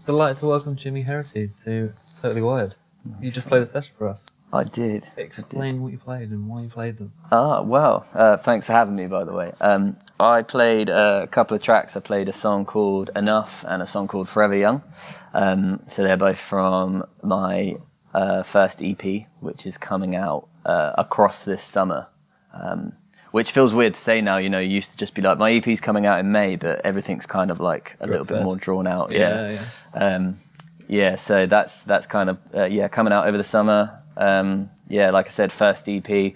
delighted to welcome Jimmy Herrity to Totally Wired. You just played a session for us. I did. Explain what you played and why you played them. Thanks for having me, by the way. I played a couple of tracks. I played a song called Enough and a song called Forever Young. So they're both from my first EP, which is coming out across this summer. Which feels weird to say now, you used to just be like, my EP's coming out in May, but everything's kind of like a little bit more drawn out. So that's kind of, coming out over the summer. Like I said, first EP,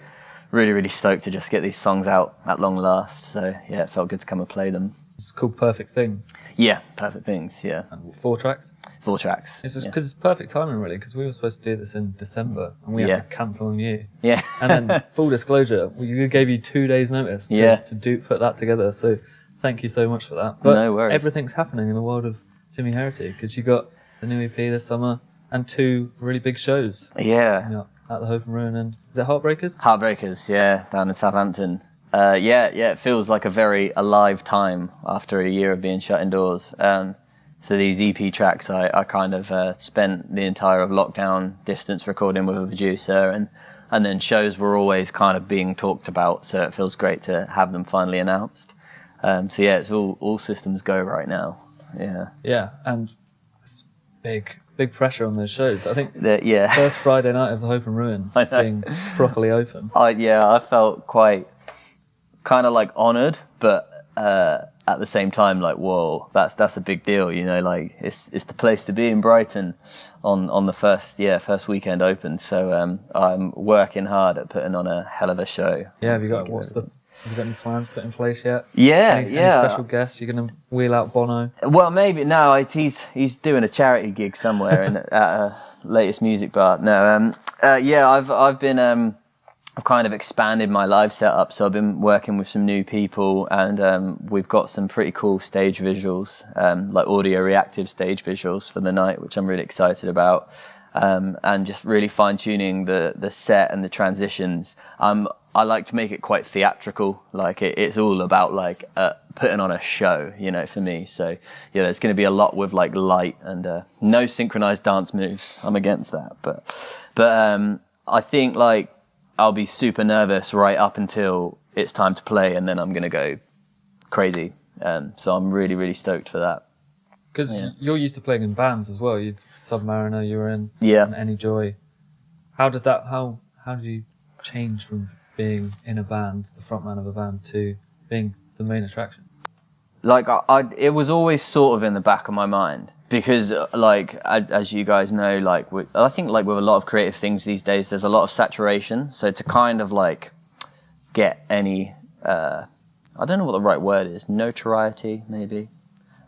really, really stoked to just get these songs out at long last. So yeah, it felt good to come and play them. It's called Perfect Things. Yeah, Perfect Things, yeah. And 4 tracks? 4 tracks. It's just because it's perfect timing, really, because we were supposed to do this in December and we had to cancel on you. Yeah. And then, full disclosure, we gave you 2 days' notice to put that together. So thank you so much for that. But no worries. Everything's happening in the world of Jimmy Herrity because you got the new EP this summer and 2 really big shows. Yeah. At the Hope and Ruin and is it Heartbreakers? Heartbreakers, yeah, down in Southampton. It feels like a very alive time after a year of being shut indoors. So these EP tracks, I kind of spent the entire of lockdown distance recording with a producer, and then shows were always kind of being talked about. So it feels great to have them finally announced. It's all systems go right now. Yeah. Yeah, and it's big pressure on those shows. I think first Friday night of the Hope and Ruin being properly open. I felt quite kind of like honoured, but at the same time like, whoa, that's a big deal, like it's the place to be in Brighton on the first weekend open. So I'm working hard at putting on a hell of a show. Yeah, have you got any plans put in place yet? Any special guests? You're going to wheel out Bono? Well, maybe. No, he's doing a charity gig somewhere at a latest music bar. No, I've been I've kind of expanded my live setup, so I've been working with some new people, and we've got some pretty cool stage visuals, like audio reactive stage visuals for the night, which I'm really excited about, and just really fine tuning the set and the transitions. I like to make it quite theatrical, like it's all about like putting on a show, for me. So there's going to be a lot with like light and no synchronized dance moves. I'm against that, but I think like I'll be super nervous right up until it's time to play, and then I'm going to go crazy. So I'm really, really stoked for that. Because you're used to playing in bands as well. You Submariner, you were in Any Joy. How did you change from being in a band, the frontman of a band, to being the main attraction? Like it was always sort of in the back of my mind. Because, like, as you guys know, like, I think, like, with a lot of creative things these days, there's a lot of saturation. So to kind of, like, get any, I don't know what the right word is, notoriety, maybe.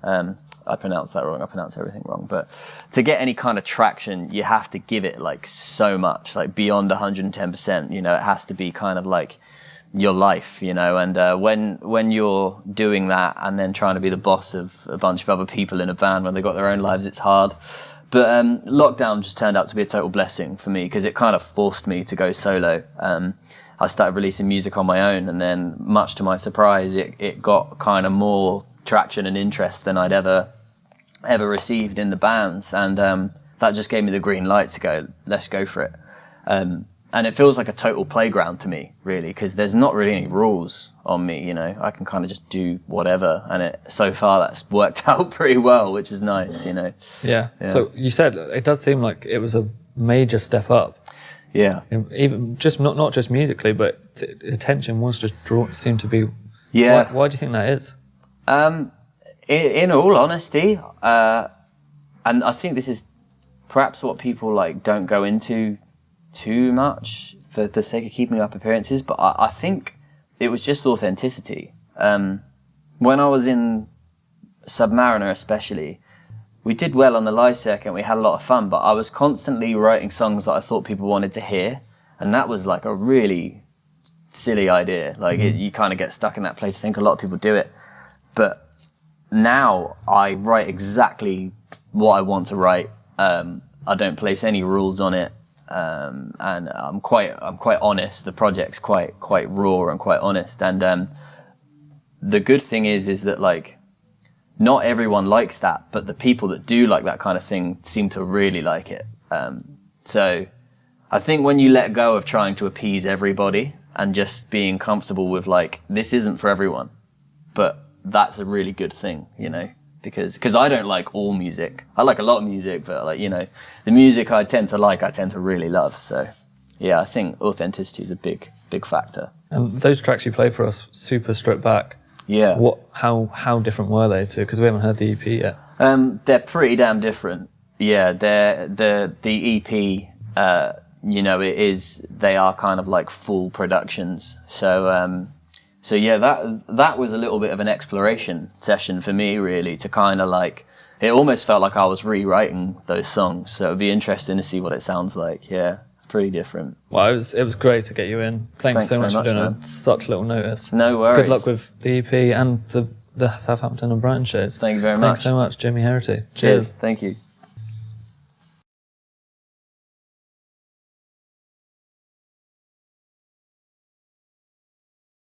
I pronounced that wrong. I pronounced everything wrong. But to get any kind of traction, you have to give it, like, so much, like, beyond 110%. It has to be kind of, like, your life, and when you're doing that and then trying to be the boss of a bunch of other people in a band when they've got their own lives, it's hard. But lockdown just turned out to be a total blessing for me because it kind of forced me to go solo. I started releasing music on my own, and then much to my surprise, it got kind of more traction and interest than I'd ever received in the bands, and that just gave me the green light to go, let's go for it. And it feels like a total playground to me, really, because there's not really any rules on me, I can kind of just do whatever, and so far that's worked out pretty well, which is nice, Yeah. So you said it does seem like it was a major step up. Yeah. Even just not just musically, but attention was just seemed to be. Yeah. Why do you think that is? In all honesty, and I think this is perhaps what people like don't go into too much for the sake of keeping up appearances, but I think it was just authenticity. When I was in Submariner especially, we did well on the live circuit, we had a lot of fun, but I was constantly writing songs that I thought people wanted to hear, and that was like a really silly idea. Like you kind of get stuck in that place. I think a lot of people do it, but now I write exactly what I want to write. I don't place any rules on it. And I'm quite honest. The project's quite raw and quite honest. And the good thing is that like not everyone likes that, but the people that do like that kind of thing seem to really like it. So I think when you let go of trying to appease everybody and just being comfortable with like, this isn't for everyone, but that's a really good thing, you know, because I don't like all music. I like a lot of music, but like, you know, the music I tend to really love. So yeah, I think authenticity is a big factor. And those tracks you play for us, super stripped back. Yeah. How different were they too? Because we haven't heard the EP yet. They're pretty damn different. Yeah, the EP, you know, they are kind of like full productions. So yeah, that was a little bit of an exploration session for me, really, to kind of like, it almost felt like I was rewriting those songs. So it'd be interesting to see what it sounds like. Yeah, pretty different. Well, it was great to get you in. Thanks so much for doing it on such little notice. No worries. Good luck with the EP and the Southampton and Brighton shows. Thank you very much. Thanks so much, Jimmy Herrity. Cheers. Thank you.